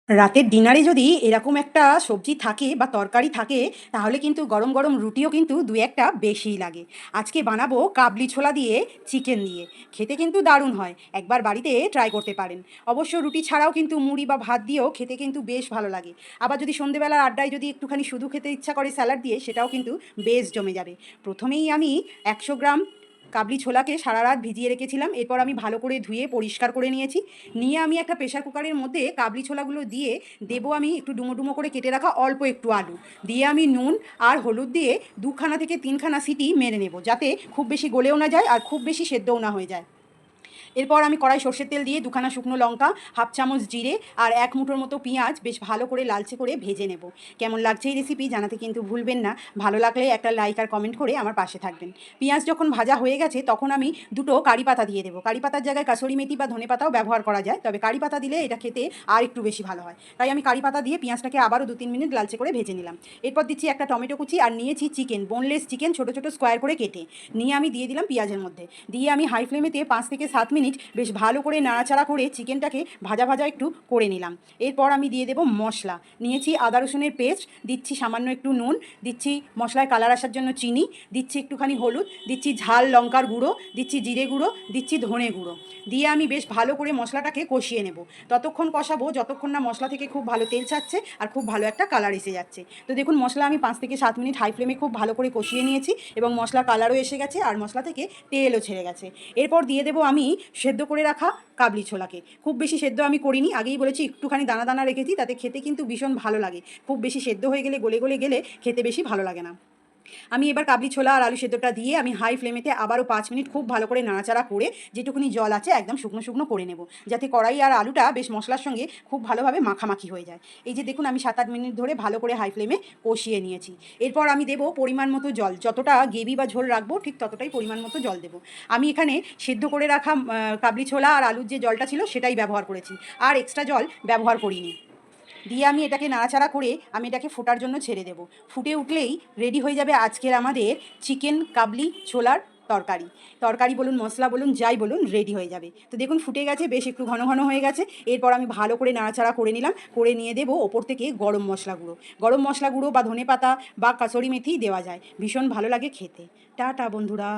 রাতের ডিনারে যদি এরকম একটা সবজি থাকে বা তরকারি থাকে তাহলে কিন্তু গরম গরম রুটিও কিন্তু দু একটা বেশিই লাগে। আজকে বানাবো কাবলি ছোলা দিয়ে চিকেন দিয়ে। খেতে কিন্তু দারুণ হয়, একবার বাড়িতে ট্রাই করতে পারেন। অবশ্য রুটি ছাড়াও কিন্তু মুড়ি বা ভাত দিয়েও খেতে কিন্তু বেশ ভালো লাগে। আবার যদি সন্ধেবেলার আড্ডায় যদি একটুখানি শুধু খেতে ইচ্ছা করে স্যালাড দিয়ে, সেটাও কিন্তু বেশ জমে যাবে। প্রথমেই আমি 100 গ্রাম কাবলি ছোলাকে সারা রাত ভিজিয়ে রেখেছিলাম। এরপর আমি ভালো করে ধুয়ে পরিষ্কার করে নিয়েছি। নিয়ে আমি একটা প্রেশার কুকারের মধ্যে কাবলি ছোলাগুলো দিয়ে দেবো আমি একটু ডুমো ডুমো করে কেটে রাখা অল্প একটু আলু দিয়ে আমি নুন আর হলুদ দিয়ে 2খানা থেকে 3খানা সিটি মেরে নেব, যাতে খুব বেশি গলেও না যায় আর খুব বেশি সেদ্ধও না হয়ে যায়। এরপর আমি কড়াই সর্ষের তেল দিয়ে 2খানা শুকনো লঙ্কা, হাফ চামচ জিরে আর 1 মুঠোর মতো পেঁয়াজ বেশ ভালো করে লালচে করে ভেজে নেব। কেমন লাগছে এই রেসিপি জানাতে কিন্তু ভুলবেন না। ভালো লাগলে একটা লাইক আর কমেন্ট করে আমার পাশে থাকবেন। পেঁয়াজ যখন ভাজা হয়ে গেছে তখন আমি দুটো কারি পাতা দিয়ে দেবো। কারি পাতার জায়গায় কাসুরি মেথি বা ধনে পাতাও ব্যবহার করা যায়, তবে কারি পাতা দিলে এটা খেতে আর একটু বেশি ভালো হয়। তাই আমি কারি পাতা দিয়ে পেঁয়াজটাকে আবারও 2-3 মিনিট লালচে করে ভেজে নিলাম। এরপর দিচ্ছি একটা টমেটো কুচি আর নিয়েছি চিকেন, বোনলেস চিকেন ছোটো ছোটো স্কোয়ার করে কেটে নিয়ে আমি দিয়ে দিলাম পেঁয়াজের মধ্যে। দিয়ে আমি হাই ফ্লেমেতে 5 থেকে 7 মিনিট বেশ ভালো করে নাড়াচাড়া করে চিকেনটাকে ভাজা ভাজা একটু করে নিলাম। এরপর আমি দিয়ে দেবো মশলা। নিয়েছি আদা রসুনের পেস্ট, দিচ্ছি সামান্য একটু নুন, দিচ্ছি মশলায় কালার আসার জন্য চিনি, দিচ্ছি একটুখানি হলুদ, দিচ্ছি ঝাল লঙ্কার গুঁড়ো, দিচ্ছি জিরে গুঁড়ো, দিচ্ছি ধনে গুঁড়ো। দিয়ে আমি বেশ ভালো করে মশলাটাকে কষিয়ে নেব। ততক্ষণ কষাবো যতক্ষণ না মশলা থেকে খুব ভালো তেল ছাড়ছে আর খুব ভালো একটা কালার এসে যাচ্ছে। তো দেখুন মশলা আমি 5 থেকে 7 মিনিট হাই ফ্লেমে খুব ভালো করে কষিয়ে নিয়েছি এবং মশলার কালারও এসে গেছে আর মশলা থেকে তেলও ছেড়ে গেছে। এরপর দিয়ে দেবো আমি সেদ্ধ করে রাখা কাবলি ছোলাকে। খুব বেশি সেদ্ধ আমি করিনি, আগেই বলেছি একটুখানি দানা দানা রেখেছি, তাতে খেতে কিন্তু ভীষণ ভালো লাগে। খুব বেশি সেদ্ধ হয়ে গেলে গলে গলে গেলে খেতে বেশি ভালো লাগে না। আমি এবার কাবলি ছোলা আর আলু সেদ্ধটা দিয়ে আমি হাই ফ্লেমেতে আবারও 5 মিনিট খুব ভালো করে নাড়াচাড়া করে যেটুকুনি জল আছে একদম শুকনো শুকনো করে নেব, যাতে কড়াই আর আলুটা বেশ মশলার সঙ্গে খুব ভালোভাবে মাখামাখি হয়ে যায়। এই যে দেখুন আমি 7-8 মিনিট ধরে ভালো করে হাই ফ্লেমে কষিয়ে নিয়েছি। এরপর আমি দেবো পরিমাণ মতো জল, যতটা গ্রেভি বা ঝোল রাখবো ঠিক ততটাই পরিমাণ মতো জল দেবো। আমি এখানে সেদ্ধ করে রাখা কাবলি ছোলা আর আলুর যে জলটা ছিল সেটাই ব্যবহার করেছি, আর এক্সট্রা জল ব্যবহার করিনি। দিয়ে আমি এটাকে নাড়াচাড়া করে আমি এটাকে ফোটার জন্য ছেড়ে দেবো। ফুটে উঠলেই রেডি হয়ে যাবে আজকের আমাদের চিকেন কাবলি ছোলার তরকারি। তরকারি বলুন মশলা বলুন যাই বলুন রেডি হয়ে যাবে। তো দেখুন ফুটে গেছে, বেশ একটু ঘন ঘন হয়ে গেছে। এরপর আমি ভালো করে নাড়াচাড়া করে নিলাম, করে নিয়ে দেবো ওপর থেকে গরম মশলা গুঁড়ো। গরম মশলা গুঁড়ো বা ধনে পাতা বা কাসুরি মেথি দেওয়া যায়, ভীষণ ভালো লাগে খেতে। টাটা বন্ধুরা।